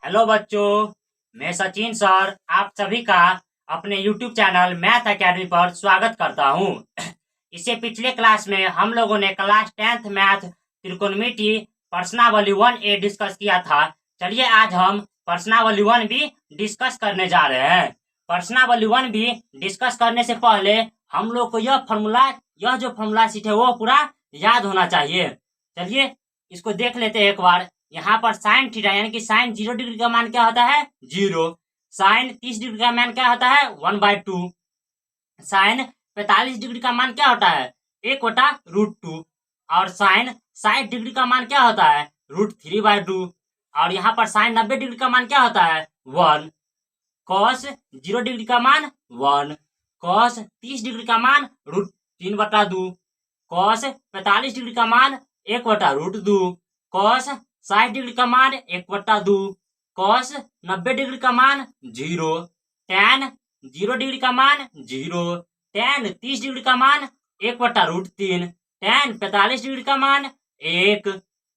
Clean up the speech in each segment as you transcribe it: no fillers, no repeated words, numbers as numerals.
Hello बच्चों, मैं Sachin sir आप सभी का अपने YouTube चैनल मैथ एकेडमी पर स्वागत करता हूं। इससे पिछले क्लास में हम लोगों ने क्लास 10th मैथ त्रिकोणमिति प्रश्नावली 1A डिस्कस किया था। चलिए आज हम प्रश्नावली 1B डिस्कस करने जा रहे हैं। प्रश्नावली 1B डिस्कस करने से पहले हम लोग को यह जो फॉर्मूला शीट है वो पूरा याद होना चाहिए। चलिए इसको देख लेते हैं एक बार। यहाँ पर साइन थीटा यानी कि साइन 0 डिग्री का मान क्या होता है 0। साइन 30 डिग्री का मान क्या होता है 1/2। साइन 45 डिग्री का मान क्या होता है 1/√2। और साइन 60 डिग्री का मान क्या होता है √3/2। और यहाँ पर साइन 90 डिग्री का मान क्या होता है 1। कॉस 0 डिग्री का मान 1। कॉस 30 डिग्री का मान √3/2। कॉस 45 डिग्री का मान 1/√2। कॉस 60 डिग्री का मान 1/2। कॉस 90 डिग्री का मान 0। टैन 0 डिग्री का मान 0। टैन 30 डिग्री का मान 1/√3। टैन 45 डिग्री का मान 1।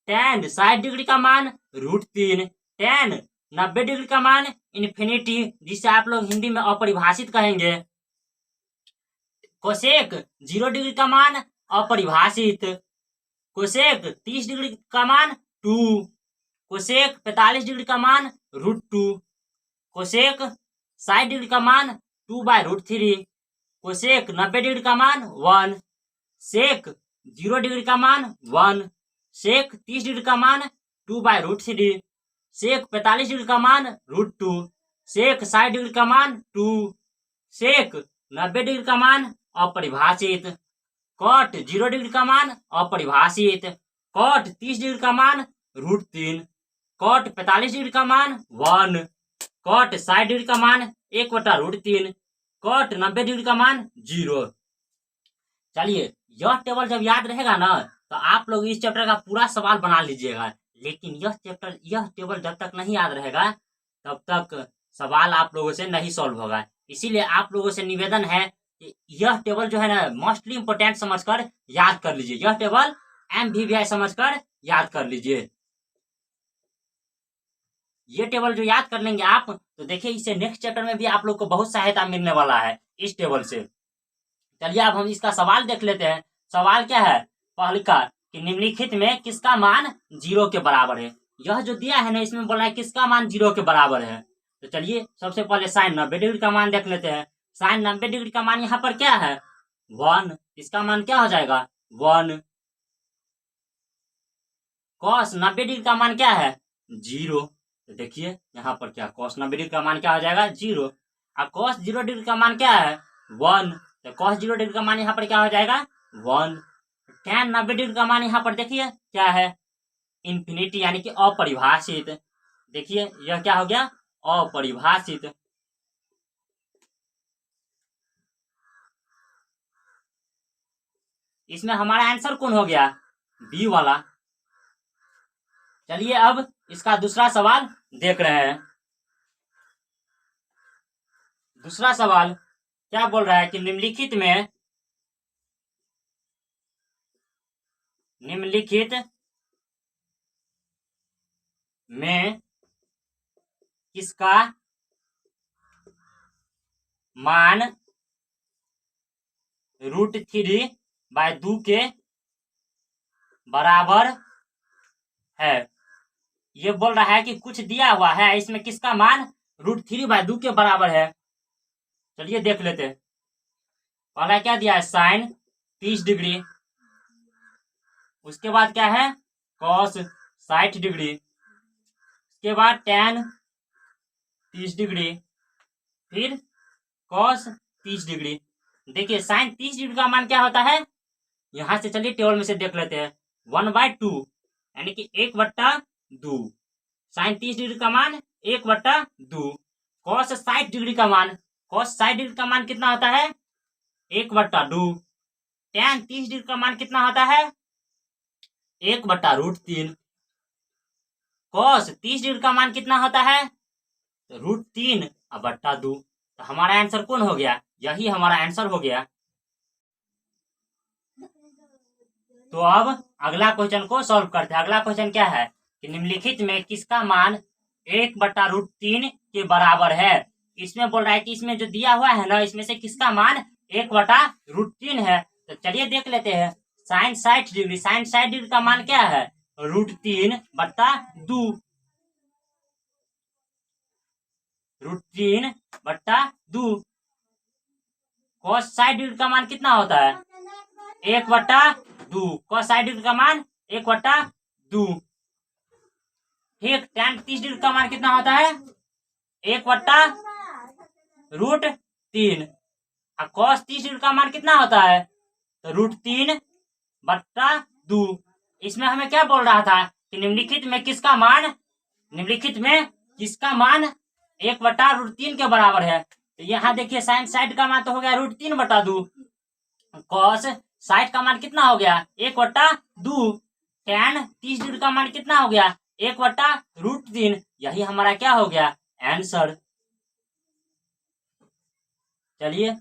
टैन 60 डिग्री का मान √3। टैन 90 डिग्री का मान इन्फिनिटी, जिसे आप लोग हिंदी में अपरिभाषित कहेंगे। कोसेक 0 डिग्री का मान अपरिभाषित। कोसेक 30 डिग्री का मान 2। कोसेक 45 डिग्री का मान √2। कोसेक 60 डिग्री का मान 2/√3। कोसेक 90 डिग्री का मान 1। सेक 0 डिग्री का मान 1। सेक 30 डिग्री का मान 2/√3। सेक 45 डिग्री का मान √2। सेक 60 डिग्री का मान 2। सेक 90 डिग्री का मान अपरिभाषित। कॉट 0 डिग्री का मान अपरिभाषित। कॉट 30 डिग्री का मान √3। कॉट 45 डिग्री का मान 1। कॉट 60 डिग्री का मान 1/√3। कॉट 90 डिग्री का मान 0। चलिए यह टेबल जब याद रहेगा ना तो आप लोग इस चैप्टर का पूरा सवाल बना लीजिएगा। लेकिन यह टेबल जब तक नहीं याद रहेगा तब तक सवाल आप लोगों से नहीं सॉल्व होगा। इसीलिए आप लोगों से निवेदन है कि यह टेबल जो है ना मोस्टली इंपोर्टेंट समझकर याद कर लीजिए। यह टेबल MVVI समझकर याद कर लीजिए। ये टेबल जो याद कर लेंगे आप तो देखिए इससे नेक्स्ट चैप्टर में भी आप लोग को बहुत सहायता मिलने वाला है इस टेबल से। चलिए अब हम इसका सवाल देख लेते हैं। सवाल क्या है पहले का कि निम्नलिखित में किसका मान 0 के बराबर है। यह जो दिया है ना इसमें बोला है किसका मान 0 के बराबर है। तो चलिए सबसे पहले साइन 90 डिग्री का मान देख लेते हैं। साइन 90 डिग्री का मान यहाँ पर क्या है 1। इसका मान क्या हो जाएगा 1। कॉस 90 डिग्री का मान क्या है 0। तो देखिए यहाँ पर क्या कॉस 90 डिग्री का मान क्या हो जाएगा 0। और कॉस 0 डिग्री का मान क्या है 1। तो कॉस 0 डिग्री का मान यहाँ पर क्या हो जाएगा 1। टैन 90 डिग्री का मान यहाँ पर देखिए क्या है इन्फिनिटी यानी कि अपरिभाषित। देखिए यह क्या हो गया अपरिभाषित। इसमें हमारा आंसर कौन हो गया बी वाला। चलिए अब इसका दूसरा सवाल देख रहे हैं। दूसरा सवाल क्या बोल रहा है कि निम्नलिखित में किसका मान √3/2 के बराबर है। ये बोल रहा है कि कुछ दिया हुआ है इसमें किसका मान √3/2 के बराबर है। चलिए देख लेते हैं। पहला क्या दिया है साइन 30 डिग्री। उसके बाद क्या है कॉस 60 डिग्री। उसके बाद टैन 30 डिग्री। फिर कॉस 30 डिग्री। देखिए साइन 30 डिग्री का मान क्या होता है यहां से चलिए टेबल में से देख लेते हैं 1/2 यानी कि 1/2। साइन 30 डिग्री का मान 1/2। कॉस 60 डिग्री का मान कितना होता है 1/2। टैन 30 डिग्री का मान कितना होता है 1/√3। कॉस 30 डिग्री का मान कितना होता है √3/2। तो हमारा आंसर कौन हो गया यही हमारा आंसर हो गया। तो अब अगला क्वेश्चन को सॉल्व करते हैं। अगला क्वेश्चन क्या है कि निम्नलिखित में किसका मान 1/√3 के बराबर है। इसमें बोल रहा है कि इसमें जो दिया हुआ है ना, इसमें से किसका मान 1/√3 है। तो चलिए देख लेते हैं। साइन 60 डिग्री, साइन 60 डिग्री का मान क्या है? √3/2। √3/2। cos 60 डिग्री का मान कितना होता है? 1/2। cos 60 डिग्री का मान 1/2। ठीक, tan 30 डिग्री का मान कितना होता है? 1/√3। और cos 30 डिग्री का मान कितना होता है? तो √3/2। इसमें हमें क्या बोल रहा था कि निम्नलिखित में किसका मान 1/√3 के बराबर है। तो यहाँ देखिए साइन 60 का मान तो हो गया √3/2। cos 60 का मान कितना हो गया? 1/2। tan 30 डिग्री का मान कितना हो गया? 1/√3। यही हमारा क्या हो गया? आंसर। चलिए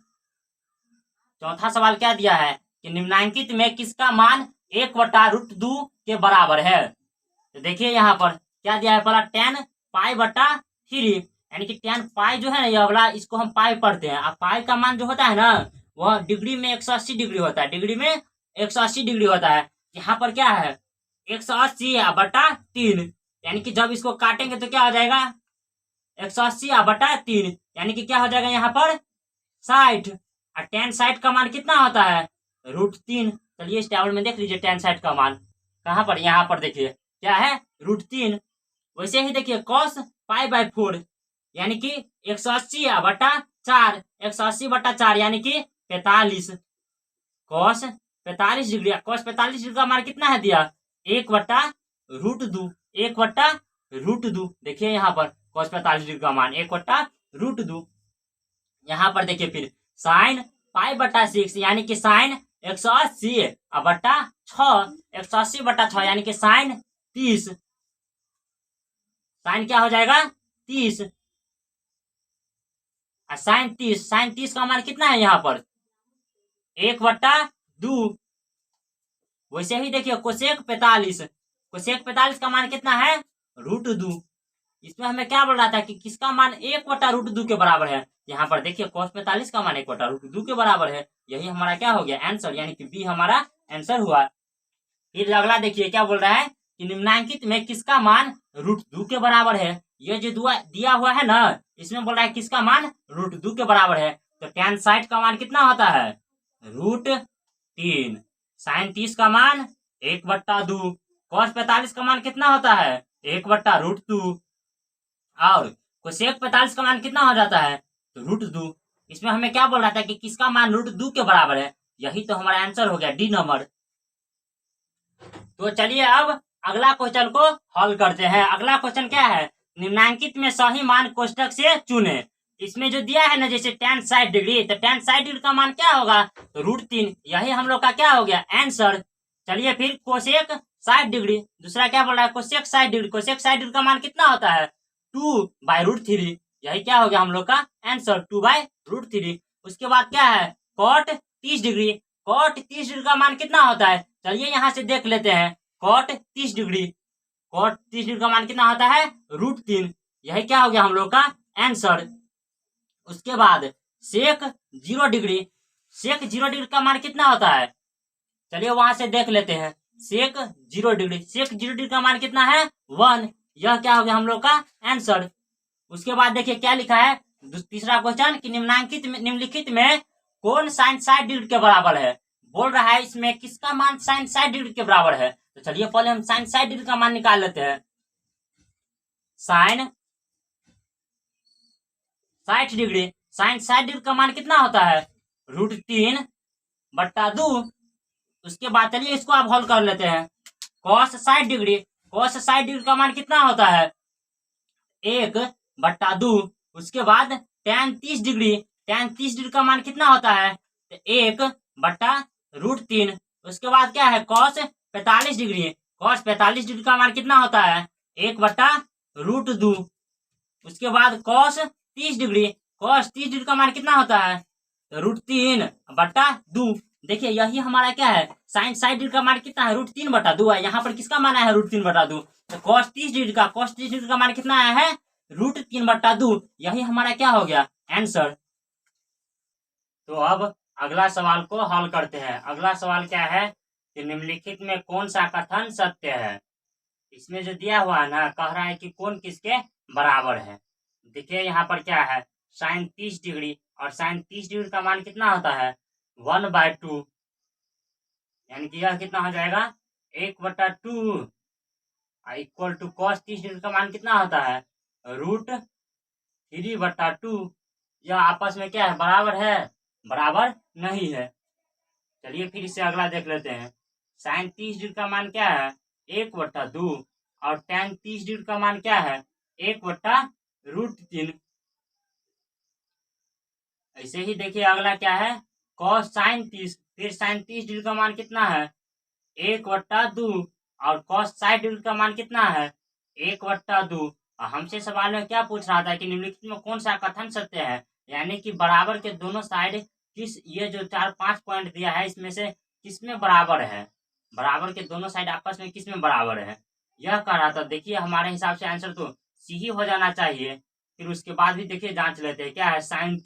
चौथा सवाल क्या दिया है कि निम्नांकित में किसका मान 1/√2 के बराबर है। तो देखिए यहाँ पर क्या दिया है, पहला tan π/3, यानी कि tan पाई जो है ना, ये वाला इसको हम पाई पढ़ते हैं। अब पाई का मान जो होता है ना, वह डिग्री में 180 डिग्री होता है। डिग्री में 180 डिग्री होता है। यहाँ पर क्या है? 180/3, यानी कि जब इसको काटेंगे तो क्या हो जाएगा? 180/3, यानी कि क्या हो जाएगा यहाँ पर? 60। और tan 60 का मान कितना होता है? √3। चलिए इस टेबल में देख लीजिए tan 60 का मान कहाँ पर, यहाँ पर देखिए क्या है? √3। वैसे ही देखिए cos π/4, यानी कि 180/4, 180/4 यानी कि 45। cos 45 डिग्री, cos 45 डिग्री का मान कितना है दिया? 1/√2। 1/√2। देखिए यहाँ पर cos 45 डिग्री का मान 1/√2। यहाँ पर देखिए फिर साइन π/6, यानी कि साइन 180/6, 180/6 यानी कि साइन 30। साइन क्या हो जाएगा? 30। साइन 30 का मान कितना है यहाँ पर? 1/2। वैसे ही देखिए कोसेक 45, कोसेक 45 का मान कितना है? √2। इसमें हमें क्या बोल रहा था कि किसका मान 1/√2 के बराबर है। यहाँ पर देखिए cos 45 का मान 1/√2 के बराबर है। यही हमारा क्या हो गया? आंसर, यानी कि बी हमारा आंसर हुआ। फिर अगला देखिए क्या बोल रहा है कि निम्नांकित में किसका मान √2 के बराबर है। ये जो दिया हुआ है ना, इसमें बोल रहा है किसका मान √2 के बराबर है। तो tan 60 का मान कितना होता है? √3। साइन 30 का मान 1/2। cos 45 का मान कितना होता है? 1/√2। और कोसेक 45 का मान कितना हो जाता है? तो √2। इसमें हमें क्या बोल रहा था कि किसका मान √2 के बराबर है। यही तो हमारा आंसर हो गया, डी नंबर। तो चलिए अब अगला क्वेश्चन को हल करते हैं। अगला क्वेश्चन क्या है? निम्नांकित में सही मान कोष्टक से चुने। इसमें जो दिया है ना, जैसे tan 60 डिग्री, तो tan 60 डिग्री का मान क्या होगा? तो √3। यही हम लोग का क्या हो गया? आंसर। चलिए फिर कोसेक 60 डिग्री, दूसरा क्या बोल रहा है? कोसेक 60 डिग्री, कोसेक 60 डिग्री का मान कितना होता है? 2/√3। यही क्या हो गया हम लोग का आंसर, 2/√3। उसके बाद क्या है? cot 30 डिग्री, cot 30 डिग्री का मान कितना होता है? चलिए यहाँ से देख लेते हैं। cot 30 डिग्री, cot 30 डिग्री का मान कितना होता है? √3। यही क्या हो गया हम लोग का आंसर। उसके बाद सेक 0 डिग्री, सेक 0 डिग्री का मान कितना होता है? चलिए वहां से देख लेते हैं। सेक 0 डिग्री, सेक 0 डिग्री का मान कितना है? 1। यह क्या हो गया हम लोग का आंसर। उसके बाद देखिए क्या लिखा है, तीसरा क्वेश्चन कि निम्नलिखित में कौन साइन 60 डिग्री के बराबर है। बोल रहा है इसमें किसका मान साइन 60 डिग्री के बराबर है। तो चलिए पहले हम साइन 60 डिग्री का मान निकाल लेते हैं। साइन 60 डिग्री, साइन 60 डिग्री का मान कितना होता है? √3/2। उसके बाद चलिए इसको आप हल कर लेते हैं। cos 60 डिग्री, cos 60 डिग्री का मान कितना होता है? 1/2। उसके बाद tan 30 डिग्री, tan 30 डिग्री का मान कितना होता है? 1/√3। उसके बाद क्या है? cos 45 डिग्री, cos 45 डिग्री का मान कितना होता है? 1/√2। उसके बाद cos 30 डिग्री, cos 30 डिग्री का मान कितना होता है? √3/2। देखिए यही हमारा क्या है? साइन 60 डिग्री का मान कितना है? √3/2 है। यहाँ पर किसका मान है? √3/2। तो cos 30 डिग्री का मान कितना आया है, √3/2। यही हमारा क्या हो गया, आंसर। तो अब अगला सवाल को हल करते हैं। अगला सवाल क्या है कि निम्नलिखित में कौन सा कथन सत्य है। इसमें जो दिया हुआ है ना, कह रहा है कि कौन किसके बराबर है। देखिए यहाँ पर क्या है, sin 30 डिग्री, और sin 30 डिग्री का मान कितना होता है, 1/2, यानी कि यह कितना हो जाएगा, 1/2 इक्वल टू cos 30 डिग्री का मान कितना होता है, √3/2। यह आपस में क्या है, बराबर है, बराबर नहीं है। चलिए फिर इससे अगला देख लेते हैं। sin 30 डिग्री का मान क्या है, 1/2, और tan 30 डिग्री का मान क्या है, 1/√3। ऐसे ही देखिए अगला क्या है, cos sin 30, फिर sin 30 डिग्री का मान कितना है, 1/2, और cos 60 डिग्री का मान कितना है, 1/2। और हमसे सवाल में क्या पूछ रहा था कि निम्नलिखित में कौन सा कथन सत्य है, यानी कि बराबर के दोनों साइड किस, ये जो 4-5 पॉइंट दिया है इसमें से किस में बराबर है, बराबर के दोनों साइड आपस में किस में बराबर है, यह कह रहा था। देखिए हमारे हिसाब से आंसर तो सी ही हो जाना चाहिए। फिर उसके बाद भी देखिए जांच लेते हैं, क्या है, sin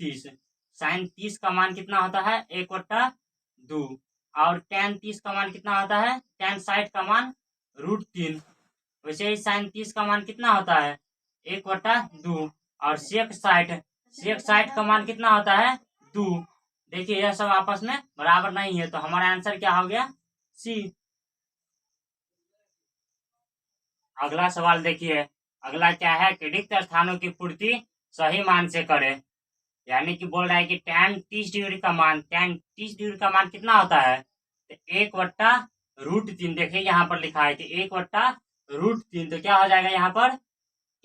30 का मान कितना होता है, 1/2, और tan 30 का मान कितना होता है, tan 60 का मान √3। वैसे ही sin 30 का मान कितना होता है, 1/2, और sec 60 का मान कितना होता है, 2। देखिए यह सब आपस में बराबर नहीं है, तो हमारा आंसर क्या हो गया, सी। अगला सवाल देखिए, अगला क्या है कि रिक्त स्थानों की पूर्ति सही मान से करें। यानी कि बोल रहा है कि tan 30 डिग्री का मान कितना होता है, तो 1/√3। देखिए यहाँ पर लिखा है कि 1/√3, तो क्या हो जाएगा यहाँ पर,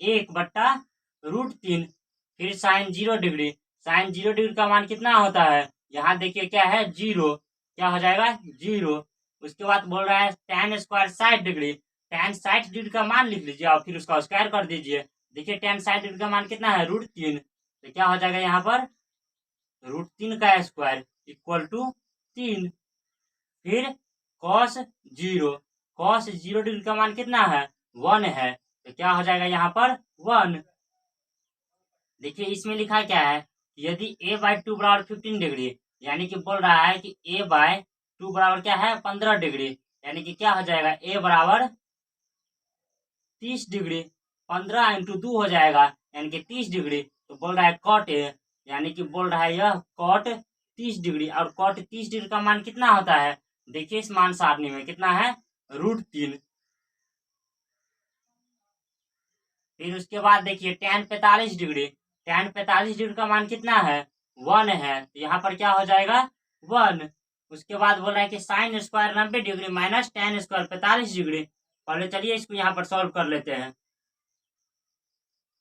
1/√3। फिर sin 0 डिग्री का मान कितना होता है, यहाँ देखिए क्या है, 0, क्या हो जाएगा, 0। उसके बाद बोल रहा है tan square 60 degree, tan 60 degree का मान लिख लीजिए और फिर उसका स्क्वायर कर दीजिए। देखिए tan 60 डिग्री का मान कितना है, √3, तो क्या हो जाएगा यहाँ पर, √3 का स्क्वायर इक्वल टू 3। फिर cos 0 डिग्री का मान कितना है, 1 है, तो क्या हो जाएगा यहाँ पर 1। देखिए इसमें लिखा क्या है, यदि a/2 बराबर 15 डिग्री, यानी कि बोल रहा है कि a/2 बराबर क्या है, 15 डिग्री, यानी कि क्या हो जाएगा, a बराबर 30 डिग्री, 15 × 2 हो जाएगा, यानी कि 30 डिग्री। तो बोल रहा है cot a, यानी कि बोल रहा है यह cot 30 डिग्री, और cot 30 डिग्री का मान कितना होता है, देखिए इस मान सारणी में कितना है, √3। फिर उसके बाद देखिए tan 45 डिग्री का मान कितना है, 1 है, तो यहाँ पर क्या हो जाएगा, 1। उसके बाद बोल रहा है कि sin square 90 degree minus tan square 45 degree. पहले चलिए इसको यहाँ पर सॉल्व कर लेते हैं।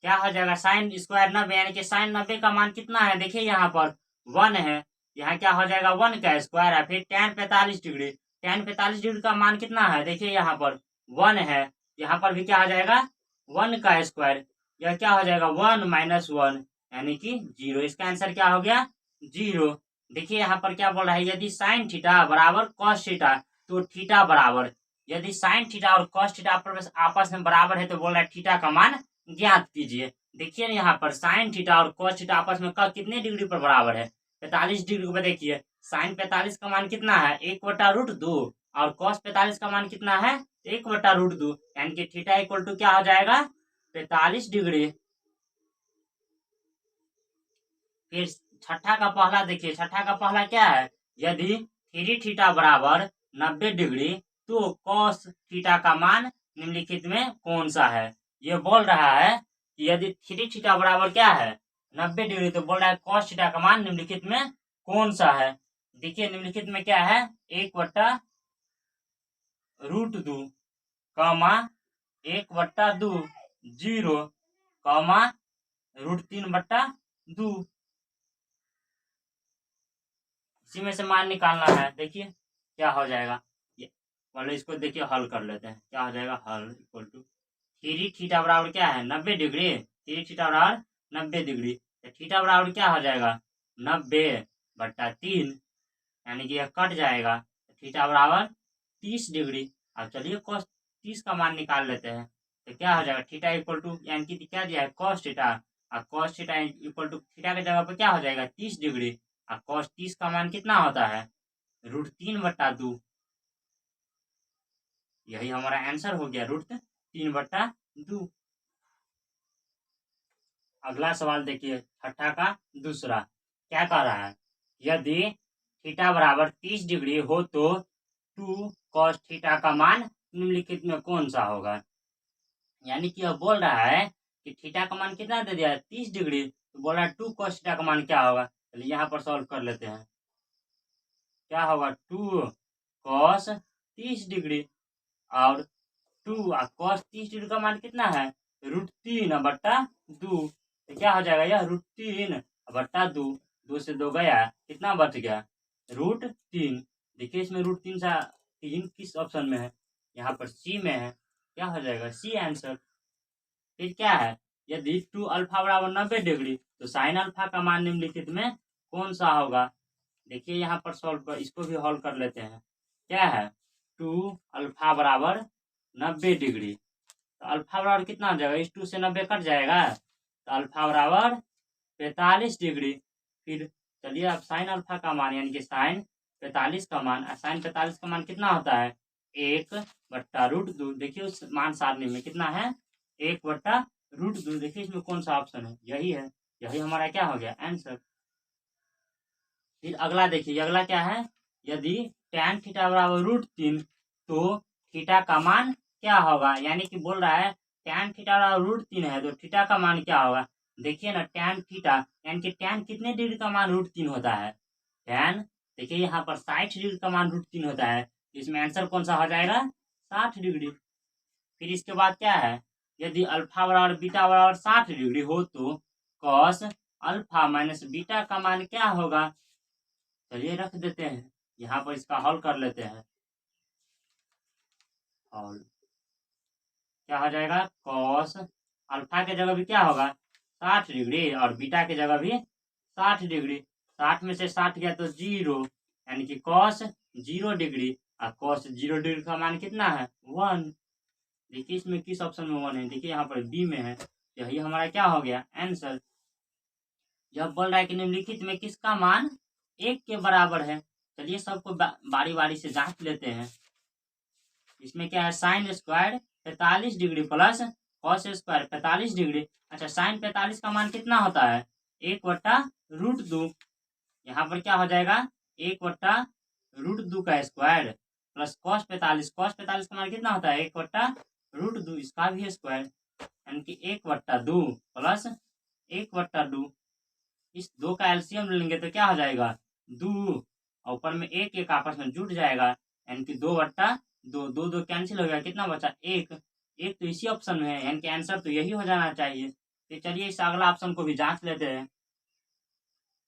क्या हो जाएगा, sin स्क्वायर 90, यानी कि sin 90 का मान कितना है, देखिए यहाँ पर 1 है, यहाँ क्या हो जाएगा, 1 का स्क्वायर है। फिर tan 45 डिग्री का मान कितना है, देखिए यहाँ पर 1 है, यहाँ पर भी क्या हो जाएगा, 1 का स्क्वायर। यह क्या हो जाएगा, 1 - 1, यानी कि 0। इसका आंसर क्या हो गया, 0। देखिए यहाँ पर क्या बोल रहा है, यदि sin थीटा बराबर cos थीटा, तो थीटा बराबर, यदि sin थीटा और cos थीटा आपस में बराबर है, तो बोल रहा है थीटा का मान ज्ञात कीजिए। देखिए यहाँ पर sin थीटा और cos थीटा आपस में कितने डिग्री पर बराबर है, 45 डिग्री पर। देखिए sin 45 का मान कितना है, 1/√2, और cos 45 का मान कितना है, 1/√2, यानी कि थीटा इक्वल टू क्या हो जाएगा, 45 डिग्री। फिर छठा का पहला देखिए, छठा का पहला क्या है, यदि 3 थीटा बराबर 90 डिग्री, तो cos थीटा का मान निम्नलिखित में कौन सा है। ये बोल रहा है कि यदि 3 थीटा बराबर क्या है, 90 डिग्री, तो बोल रहा है cos थीटा का मान निम्नलिखित में कौन सा है। देखिए निम्नलिखित में क्या है, 1/√2, 1/2, 0, √3/2। इसी में से मान निकालना है। देखिए क्या हो जाएगा, ये पहले इसको देखिए हल कर लेते हैं। क्या हो जाएगा, हल इक्वल टू 3 थीटा बराबर क्या है, 90 डिग्री, 3 थीटा बराबर 90 डिग्री, तो थीटा बराबर क्या हो जाएगा, 90/3, यानी कि यह कट जाएगा, थीटा बराबर 30 डिग्री। अब चलिए cos 30 का मान निकाल लेते हैं। तो क्या हो जाएगा थीटा इक्वल टू, यानी कि क्या दिया है कॉस थीटा, और cos theta equal to theta के जगह पर क्या हो जाएगा 30 डिग्री, और कॉस 30 का मान कितना होता है √3/2। यही हमारा आंसर हो गया √3/2। अगला सवाल देखिए छठा का दूसरा, क्या कह रहा है, यदि थीटा बराबर 30 डिग्री हो तो 2 कॉस थीटा का मान निम्नलिखित में कौन सा होगा। यानी कि यह बोल रहा है कि थीटा का मान कितना दे दिया है 30 डिग्री, तो बोल रहा है 2 कॉस थीटा का मान क्या होगा। चलिए यहाँ पर सॉल्व कर लेते हैं। क्या होगा 2 कॉस 30 डिग्री और 2 कॉस 30 डिग्री का मान कितना है √3/2। तो क्या हो जाएगा यह √3/2, 2 से 2 गया, कितना बच गया √3। देखिए इसमें √3 सा 3 किस ऑप्शन में है, यहाँ पर सी में है, क्या हो जाएगा सी आंसर। फिर क्या है, यदि 2 अल्फा बराबर 90 डिग्री तो साइन अल्फा का मान निम्नलिखित में कौन सा होगा। देखिए यहाँ पर सॉल्व कर, इसको भी हल कर लेते हैं। क्या है 2 अल्फा बराबर 90 डिग्री, तो अल्फा बराबर कितना हो जाएगा, इस 2 से 90 कट जाएगा, तो अल्फा बराबर 45 डिग्री। फिर चलिए अब साइन अल्फा का मान, यानी कि साइन 45 का मान, साइन 45 का मान कितना होता है 1/√2। देखिए उस मान सारणी में कितना है 1/√2। देखिए इसमें कौन सा ऑप्शन है, यही है, यही हमारा क्या हो गया आंसर। फिर अगला देखिए, अगला क्या है, यदि tan थीटा बराबर √3 तो थीटा का मान क्या होगा। यानी कि बोल रहा है tan थीटा बराबर √3 है तो थीटा का मान क्या होगा। देखिए ना tan थीटा, यानी कि tan कितने डिग्री का मान √3 होता है, tan देखिए यहाँ पर 60 डिग्री का मान √3 होता है, इसमें आंसर कौन सा हो जाएगा 60 डिग्री। फिर इसके बाद क्या है, यदि अल्फा बराबर बीटा बराबर 60 डिग्री हो तो कॉस अल्फा माइनस बीटा का मान क्या होगा। चलिए रख देते हैं, यहाँ पर इसका हल कर लेते हैं। और क्या हो जाएगा कॉस अल्फा के जगह भी क्या होगा 60 डिग्री और बीटा के जगह भी 60 डिग्री। 60 में से 60 गया तो 0, यानी कि कॉस 0 डिग्री, और कॉस 0 डिग्री का मान कितना है 1। देखिए इसमें किस ऑप्शन में 1 है, देखिए यहाँ पर बी में है, यही हमारा क्या हो गया आंसर। जब बोल रहा है कि निम्नलिखित में किसका मान 1 के बराबर है। चलिए सबको बारी बारी से जांच लेते हैं। इसमें क्या है sine square 45 degree plus cos square 45 degree. अच्छा साइन 45 का मान कितना होता है 1/√2। यहाँ पर क्या हो जाएगा 1/√2 का स्क्वायर प्लस कॉस 45 का मान कितना होता है 1/√2, इसका भी स्क्वायर, यानी कि 1/2 प्लस 1/2। इस 2 का एलसीएम लेंगे तो क्या हो जाएगा 2, और ऊपर में 1 आपस में जुड़ जाएगा, यानी कि 2/2, 2 कैंसिल हो गया, कितना बचा 1। तो इसी ऑप्शन में है, यानी कि आंसर तो यही हो जाना चाहिए। तो चलिए इस अगला ऑप्शन को भी जांच लेते हैं।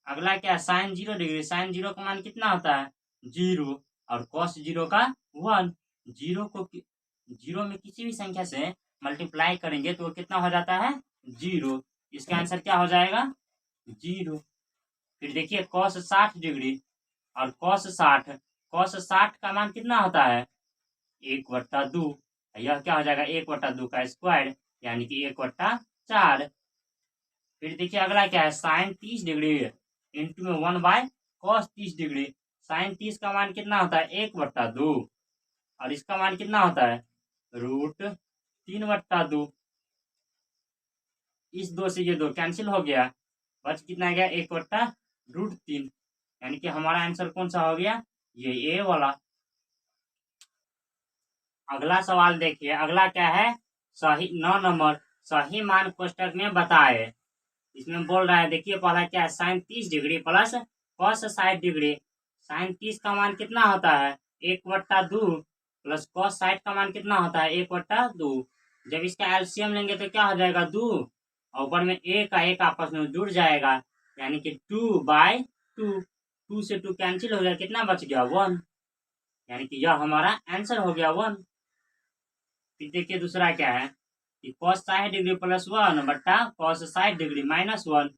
अगला क्या है साइन 0 डिग्री, साइन 0 का मान कितना होता है 0, और कॉस 0 का 1। 0 में किसी भी संख्या से मल्टीप्लाई करेंगे तो वो कितना हो जाता है 0। इसका आंसर क्या हो जाएगा 0। फिर देखिए कॉस 60 डिग्री और कॉस 60 का मान कितना होता है 1/2, यह क्या हो जाएगा 1/2 का स्क्वायर, यानी कि 1/4। फिर देखिए अगला क्या है साइन 30 डिग्री इंटू में 1/cos 30 डिग्री। साइन 30 का मान कितना होता है 1/2, और इसका मान कितना होता है √3/2। इस 2 से ये 2 कैंसिल हो गया, बच कितना गया 1/√3, यानी कि हमारा आंसर कौन सा हो गया ये ए वाला। अगला सवाल देखिए, अगला क्या है सही 9 नंबर, सही मान कोष्टक में बताए। इसमें बोल रहा है देखिए पहला क्या है sine 30 degree plus cos 60 degree. Sine 30 का मान कितना होता है 1/2 प्लस कॉस 60 का मान कितना होता है 1/2। जब इसका एलसीएम लेंगे तो क्या हो जाएगा 2, और ऊपर में एक आपस में जुड़ जाएगा, यानी कि 2/2। 2 से 2 कैंसिल हो गया, कितना बच गया 1, यानी कि यह हमारा आंसर हो गया 1। फिर देखिए दूसरा क्या है कि cos 60 degree plus 1/cos 60 degree minus 1,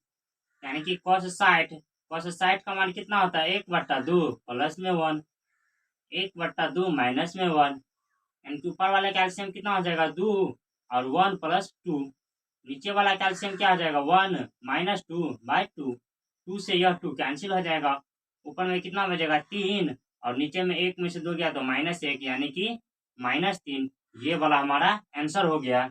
यानी कि cos 60 का मान कितना होता है 1/2 प्लस में 1, 1/2 माइनस में 1, यानी कि ऊपर वाले का एलसीएम कितना हो जाएगा 2, और 1 + 2, नीचे वाला का एलसीएम क्या हो जाएगा 1 - 2/2, 2 से यह 2 कैंसिल हो जाएगा, ऊपर में कितना बचेगा 3 और नीचे में 1 में से 2 गया तो -1 यानी कि -3। ये वाला हमारा आंसर हो गया।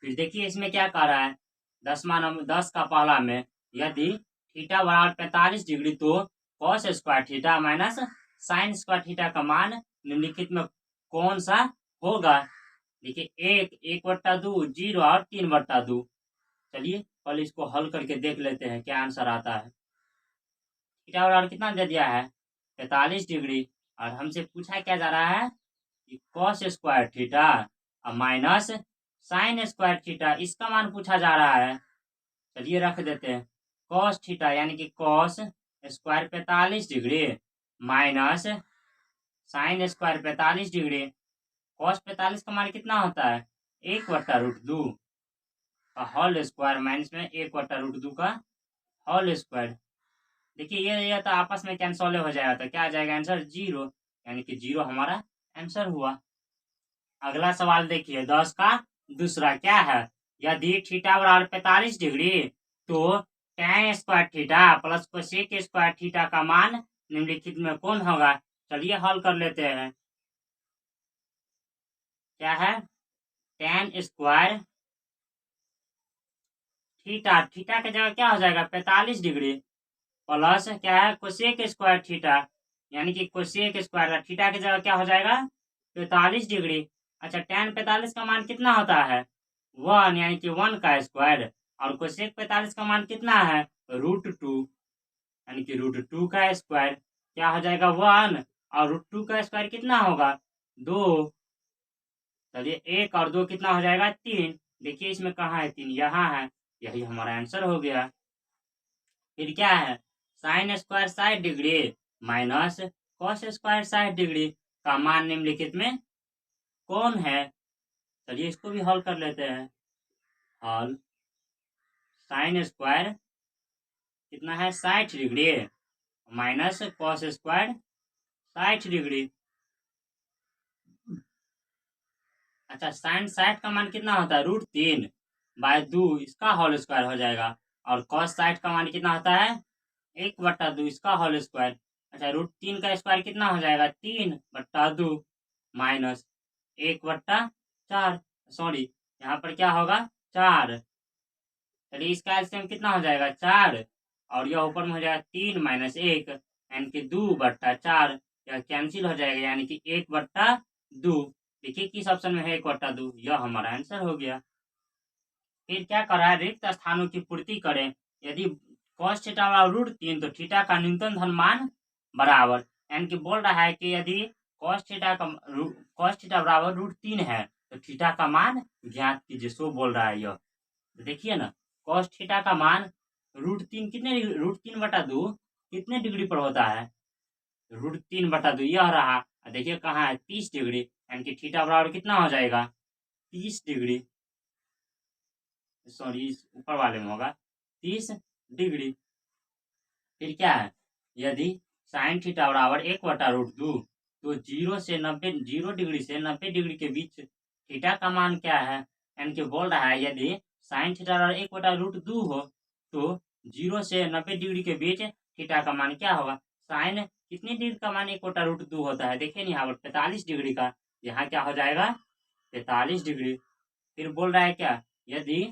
फिर देखिए इसमें क्या कह रहा है 10 का पहला में, यदि थीटा बराबर 45 डिग्री तो cos square theta minus sine square theta का मान निम्नलिखित में कौन सा होगा। देखिए 1/2, 0 और 3/2। चलिए पहले इसको हल करके देख लेते हैं क्या आंसर आता है। थीटा बराबर कितना दे दिया है 45 डिग्री और हमसे पूछा क्या जा रहा है कि कॉस स्क्वायर थीटा और माइनस साइन स्क्वायर थीटा, इसका मान पूछा जा रहा है। चलिए रख देते हैं कॉस थीटा यानी कि cos square 45 degree minus sine square 45 degree. Cos 45 का मान कितना होता है 1/√2 का होल स्क्वायर माइनस में 1/√2 का होल स्क्वायर। देखिए ये तो आपस में कैंसल हो जाएगा तो क्या आ जाएगा आंसर 0, यानी कि 0 हमारा आंसर हुआ। अगला सवाल देखिए 10 का दूसरा क्या है, यदि थीटा बराबर 45 डिग्री तो tan square theta plus cosec square theta का मान निम्नलिखित में कौन होगा। चलिए हल कर लेते हैं। क्या है tan स्क्वायर थीटा, थीटा की जगह क्या हो जाएगा 45 डिग्री प्लस क्या है कोसेक स्क्वायर थीटा यानी कि कोसेक स्क्वायर थीटा की जगह क्या हो जाएगा 45 डिग्री। अच्छा tan 45 का मान कितना होता है 1 यानी कि 1 का स्क्वायर और कोसेक 45 का मान कितना है √2 यानी कि √2 का स्क्वायर। क्या हो जाएगा 1 और √2 का स्क्वायर कितना होगा 2। चलिए 1 और 2 कितना हो जाएगा 3। देखिए इसमें कहाँ है 3, यहाँ है, यही हमारा आंसर हो गया। फिर क्या है sine square 60 degree minus cos square 60 degree का मान निम्नलिखित में कौन है। चलिए इसको भी हल कर लेते हैं। हल साइन स्क्वायर कितना है 60 degree minus cos square 60 degree. अच्छा साइन 60 का मान कितना होता है √3/2, इसका होल स्क्वायर हो जाएगा और कॉस 60 का मान कितना होता है 1/2, इसका होल स्क्वायर। अच्छा √3 का स्क्वायर कितना हो जाएगा 3/2 माइनस 1/4, सॉरी यहाँ पर क्या होगा 4। चलिए इसका एलसीएम कितना हो जाएगा 4 और यह ऊपर में हो जाएगा 3 - 1 यानी कि 2/4, यह कैंसिल हो जाएगा यानी कि 1/2। देखिए किस ऑप्शन में है 1/2, यह हमारा आंसर हो गया। फिर क्या कर रहा है रिक्त स्थानों की पूर्ति करें, यदि cos थीटा बराबर √3 तो थीटा का न्यूनतम धन मान बराबर, यानी कि बोल रहा है कि यदि cos थीटा बराबर √3 है तो थीटा का मान ज्ञात कीजिए, सो बोल रहा है यह। तो देखिए ना cos थीटा का मान √3 कितने √3/2 कितने डिग्री पर होता है √3/2, यह रहा। देखिए कहाँ है 30 डिग्री, यानी कि थीटा बराबर कितना हो जाएगा 30 डिग्री, सॉरी ऊपर वाले में होगा 30 डिग्री। फिर क्या है यदि साइन थीटा बराबर 1/√2 तो 0 डिग्री से 90 डिग्री के बीच थीटा का मान क्या है, यानी कि बोल रहा है यदि साइन थीटा बराबर 1/√2 हो तो 0 से 90 डिग्री के बीच थीटा का मान क्या होगा। साइन कितनी डिग्री का मान 1/√2 होता है, देखिए यहाँ पर 45 डिग्री का, यहाँ क्या हो जाएगा 45 डिग्री। फिर बोल रहा है क्या यदि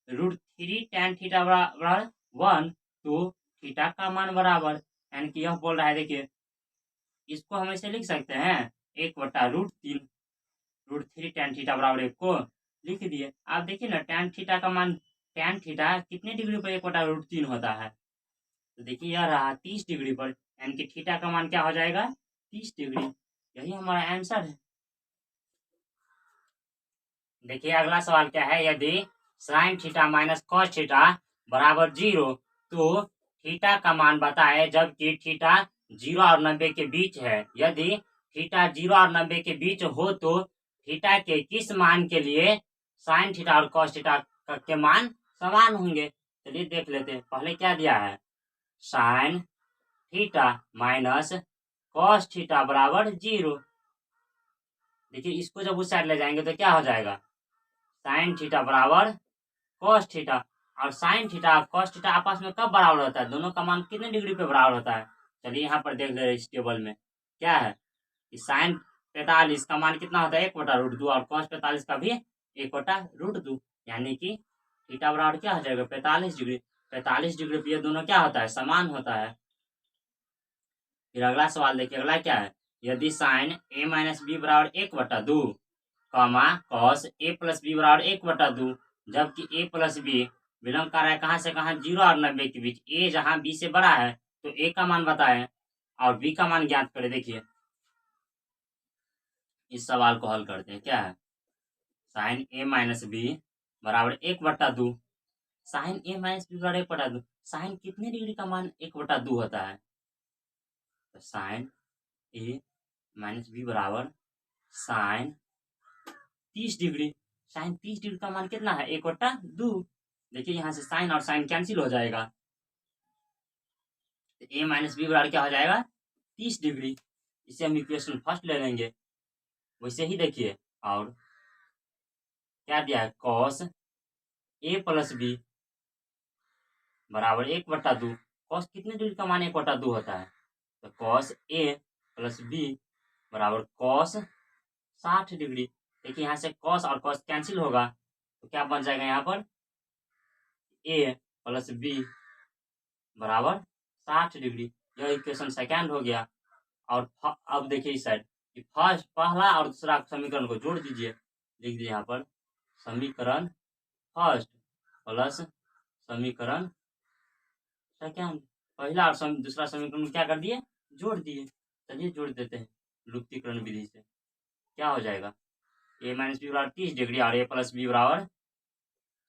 √3 tan थीटा बराबर 1 तो थीटा का मान बराबर, यानी कि यह बोल रहा है देखिए इसको हम ऐसे लिख सकते हैं 1/√3, √3 tan थीटा बराबर 1 को लिख दिए। आप देखिए ना tan थीटा का मान tan थीटा कितने डिग्री पर 1/√3 होता है, तो देखिए यह रहा 30 डिग्री पर, यानी कि थीटा का मान क्या हो जाएगा 30 डिग्री, यही हमारा आंसर है। देखिए अगला सवाल क्या है, यदि sine theta minus cos theta बराबर 0 तो थीटा का मान बताएं जबकि थीटा 0 और 90 के बीच है। यदि थीटा 0 और 90 के बीच हो तो थीटा के किस मान के लिए साइन थीटा और कॉस थीटा के मान समान होंगे। चलिए देख लेते हैं। पहले क्या दिया है sine theta minus cos theta बराबर 0। देखिए इसको जब उस साइड ले जाएंगे तो क्या हो जाएगा साइन थीटा बराबर कॉस थीटा। और साइन थीटा कॉस थीटा आपस में कब बराबर होता है, दोनों का मान कितने डिग्री पे बराबर होता है। चलिए यहाँ पर देख ले इस टेबल में क्या है कि साइन 45 का मान कितना होता है 1/√2 और कॉस 45 का भी 1/√2, यानी कि थीटा बराबर क्या हो जाएगा 45 डिग्री। 45 डिग्री पे ये दोनों क्या होता है समान होता है। फिर अगला सवाल देखिए, अगला क्या है, यदि साइन a-b बराबर 1/2 कॉमा कॉस a+b बराबर 1/2, जबकि a प्लस बी बिलोंग कर रहा है कहाँ से कहाँ 0 और 90 के बीच, a जहाँ b से बड़ा है तो a का मान बताएं और b का मान ज्ञात करें। देखिए इस सवाल को हल करते हैं, क्या है साइन a-b बराबर 1/2, साइन a-b बराबर 1/2, साइन कितने डिग्री का मान 1/2 होता है, तो साइन a-b बराबर साइन 30 डिग्री। साइन 30 डिग्री का मान कितना है 1/2। देखिए यहाँ से साइन और साइन कैंसिल हो जाएगा, तो a-b बराबर क्या हो जाएगा 30 डिग्री। इसे हम इक्वेशन फर्स्ट ले लेंगे। वैसे ही देखिए और क्या दिया है कॉस a+b बराबर 1/2, कॉस कितने डिग्री का मान 1/2 होता है, तो कॉस a+b बराबर कॉस 60 डिग्री। देखिए यहाँ से कॉस और कॉस कैंसिल होगा तो क्या बन जाएगा यहाँ पर a+b बराबर 60 डिग्री। यह इक्वेशन सेकेंड हो गया। और अब देखिए इस साइड कि फर्स्ट पहला और दूसरा समीकरण को जोड़ दीजिए। लिख दीजिए यहाँ पर समीकरण फर्स्ट प्लस समीकरण सेकेंड, पहला और दूसरा समीकरण क्या कर दिए जोड़ दिए। चलिए जोड़ देते हैं लुप्तीकरण विधि से। क्या हो जाएगा a-b बराबर 30 डिग्री और a+b बराबर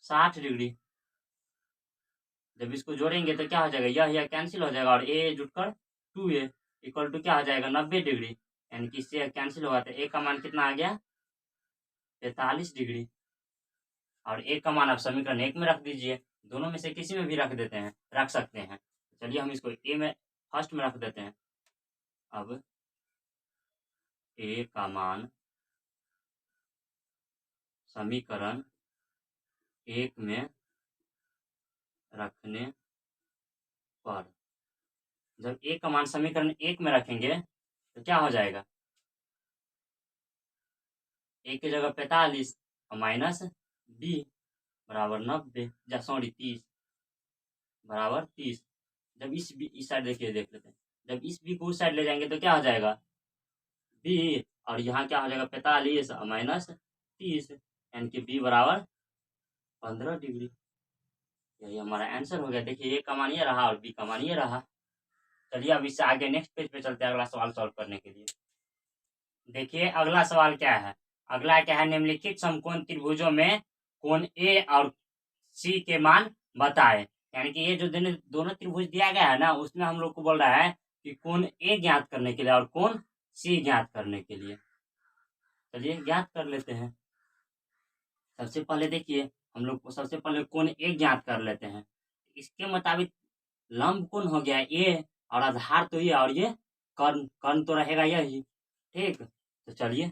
60 डिग्री। जब इसको जोड़ेंगे तो क्या हो जाएगा यह कैंसिल हो जाएगा और a जुटकर 2a इक्वल टू क्या हो जाएगा 90 डिग्री, यानी कि इससे कैंसिल होगा तो a का मान कितना आ गया 45 डिग्री। और a का मान आप समीकरण 1 में रख दीजिए, दोनों में से किसी में भी रख सकते हैं। चलिए हम इसको a में फर्स्ट में रख देते हैं। अब a का मान समीकरण 1 में रखने पर, जब a का मान समीकरण 1 में रखेंगे तो क्या हो जाएगा a की जगह 45 और माइनस b बराबर 90 सॉरी 30 बराबर 30। जब इस साइड देखिए देख लेते हैं, जब इस b को उस साइड ले जाएंगे तो क्या हो जाएगा b और यहाँ क्या हो जाएगा 45 और माइनस 30, यानी कि b बराबर 15 डिग्री। यही हमारा आंसर हो गया। देखिए a का मान ये रहा और b का मान ये रहा। चलिए अब इससे आगे नेक्स्ट पेज पे चलते हैं अगला सवाल सॉल्व करने के लिए। देखिए अगला सवाल क्या है, अगला क्या है निम्नलिखित समकोण त्रिभुजों में कोण ए और सी के मान बताए। यानी कि ये जो दोनों त्रिभुज दिया गया है ना उसमें हम लोग को बोल रहा है कि कोण ए ज्ञात करने के लिए और कोण सी ज्ञात करने के लिए। चलिए ज्ञात कर लेते हैं। सबसे पहले देखिए हम लोग को सबसे पहले कोण ए ज्ञात कर लेते हैं। इसके मुताबिक लंब कोण हो गया ए और आधार तो ये और ये कर्ण तो रहेगा यही, ठीक। तो चलिए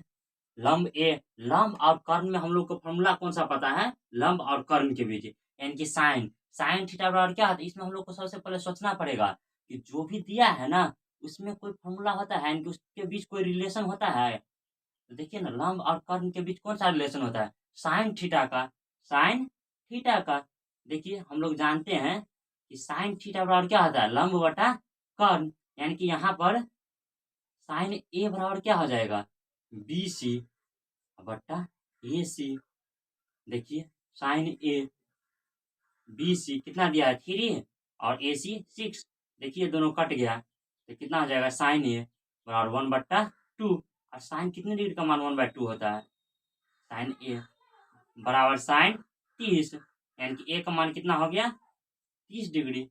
लंब ए, लंब और कर्ण में हम लोग को फॉर्मूला कौन सा पता है लंब और कर्ण के बीच, यानी कि साइन साइन थीटा बराबर क्या होता है। इसमें हम लोग को सबसे पहले सोचना पड़ेगा कि जो भी दिया है ना उसमें कोई फॉर्मूला होता है, यानी कि उसके बीच कोई रिलेशन होता है। तो देखिए ना लंब और कर्ण के बीच कौन सा रिलेशन होता है साइन थीटा का, साइन थीटा का। देखिए हम लोग जानते हैं कि साइन थीटा बराबर क्या होता है लंब बटा कर्ण, यानी कि यहाँ पर साइन ए बराबर क्या हो जाएगा बी सी बट्टा ए सी। देखिए साइन ए बी सी कितना दिया है 3 और ए सी 6। देखिए दोनों कट गया तो कितना हो जाएगा साइन ए बराबर 1/2 और साइन कितने डिग्री का मान 1/2 होता है साइन ए बराबर साइन 30, यानी कि ए का मान कितना हो गया 30 डिग्री।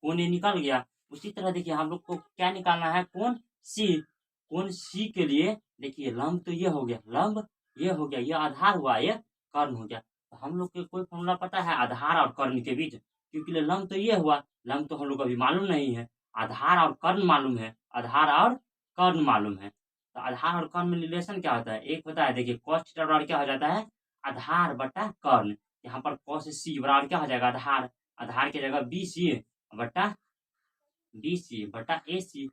कोण ए निकल गया। उसी तरह देखिए हम लोग को क्या निकालना है कोण सी के लिए। देखिए लंब तो ये हो गया, लंब ये हो गया, ये आधार हुआ, ये कर्ण हो गया। तो हम लोग को कोई फॉर्मूला पता है आधार और कर्ण के बीच, क्योंकि लंब तो ये हुआ, लंब तो हम लोग को अभी मालूम नहीं है। आधार और कर्ण मालूम है, आधार और कर्ण मालूम है। तो आधार और कर्ण में रिलेशन क्या होता है एक होता है देखिए cos थीटा बराबर क्या हो जाता है आधार बटा कर्ण। यहाँ पर cos c बराबर क्या हो जाएगा, आधार, आधार की जगह BC बटा BC बटा AC,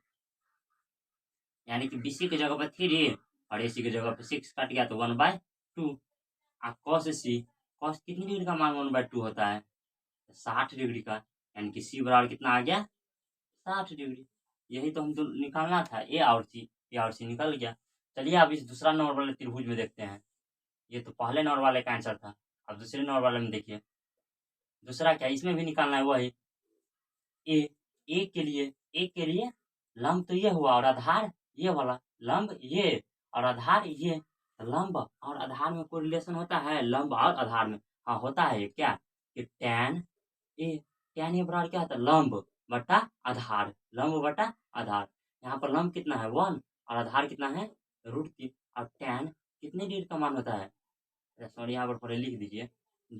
यानी कि BC की जगह पर 3 और AC की जगह पर 6 कट गया तो 1/2। आप cos C, cos कितनी डिग्री का मान 1/2 होता है, 60 डिग्री का, यानी कि C बराबर कितना आ गया, 60 डिग्री। यही तो हमको निकालना था, A और C निकल गया। चलिए अब इस दूसरा नंबर वाले त्रिभुज में देखते हैं। ये तो पहले नंबर वाले का आंसर था, अब दूसरे नंबर वाले में देखिए दूसरा क्या, इसमें भी निकालना है वही। ए के लिए लंब तो ये हुआ और आधार ये वाला, लंब ये और आधार ये, तो लंब और आधार में कोई रिलेशन होता है, लंब और आधार में, हाँ होता है। क्या कि tan ए बराबर क्या होता है, लंब बटा आधार, लंब बटा आधार। यहाँ पर लंब कितना है 1 और आधार कितना है √3, और tan कितने डिग्री का मान होता है, सॉरी यहाँ पर थोड़े लिख दीजिए,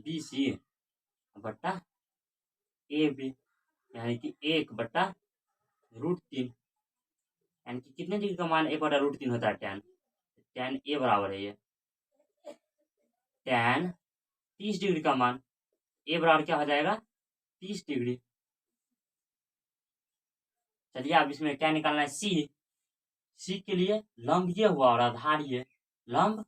BC बटा AB, यानी कि 1/√3, यानी कि कितने डिग्री का मान 1/√3 होता है, tan A बराबर है ये tan 30 डिग्री का मान, A बराबर क्या हो जाएगा 30 डिग्री। चलिए अब इसमें क्या निकालना है, C के लिए लंब ये हुआ और आधार ये, लंब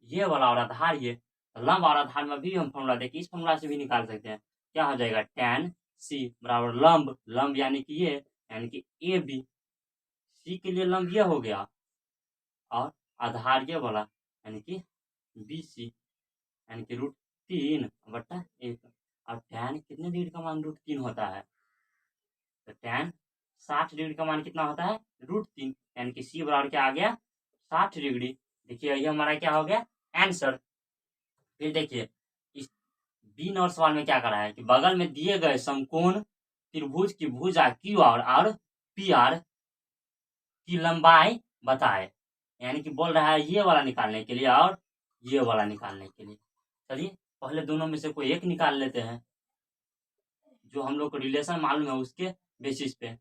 ये वाला और आधार ये, तो लंब और आधार में भी हम फॉर्मूला देखिए, इस फॉर्मूला से भी निकाल सकते हैं। क्या हो जाएगा, tan C बराबर लंब यानी कि ये, यानी कि AB, C के लिए लंब ये हो गया और आधार ये वाला, यानी कि BC, यानी कि √3/1, और tan कितने डिग्री का मान √3 होता है, तो tan 60 डिग्री का मान कितना होता है √3, यानी कि C बराबर क्या आ गया 60 डिग्री। देखिए ये हमारा क्या हो गया आंसर। फिर देखिए इस बी नंबर सवाल में क्या करा है कि बगल में दिए गए समकोण त्रिभुज की भुजा QR और PR की लंबाई बताए, यानी कि बोल रहा है ये वाला निकालने के लिए और ये वाला निकालने के लिए। चलिए पहले दोनों में से कोई एक निकाल लेते हैं, जो हम लोग को रिलेशन मालूम है उसके बेसिस पे।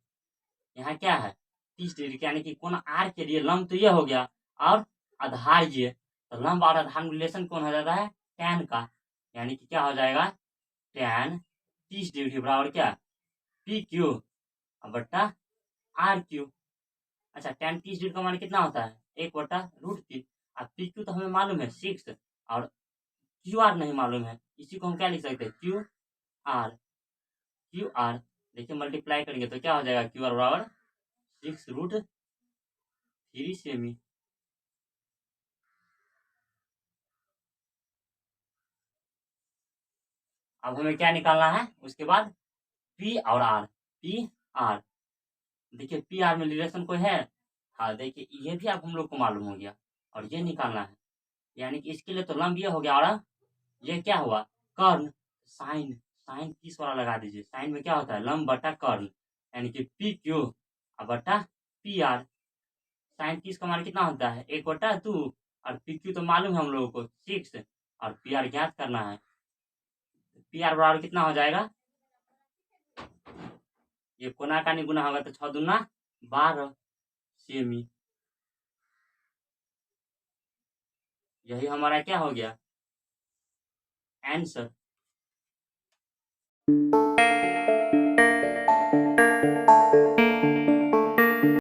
यहाँ क्या है 30 डिग्री, यानी कि कोण R के लिए लंब तो ये हो गया और आधार ये, तो लंब और आधार में रिलेशन कौन हो जाता है tan का, यानी कि क्या हो जाएगा tan 30 डिग्री बराबर क्या PQ बटा RQ। अच्छा tan 30 डिग्री का मान कितना होता है 1/√3, अब PQ तो हमें मालूम है 6 और QR नहीं मालूम है, इसी को हम क्या लिख सकते हैं QR। देखिए मल्टीप्लाई करेंगे तो क्या हो जाएगा QR बराबर 6√3 सेमी। अब हमें क्या निकालना है उसके बाद P और R। देखिए PR में रिलेशन कोई है, हाँ देखिए ये भी आप हम लोग को मालूम हो गया और ये निकालना है, यानी कि इसके लिए तो लंब ये हो गया और ये क्या हुआ कर्ण, साइन 30 वाला लगा दीजिए, साइन में क्या होता है लंब बटा कर्ण, यानी कि PQ बटा PR। साइन 30 का मान कितना होता है 1/2 और PQ तो मालूम है हम लोगों को 6 और PR ज्ञात करना है, PR बराबर कितना हो जाएगा, ये कोना का गुना होगा तो 6 दूना 12 सेमी। यही हमारा क्या हो गया आंसर।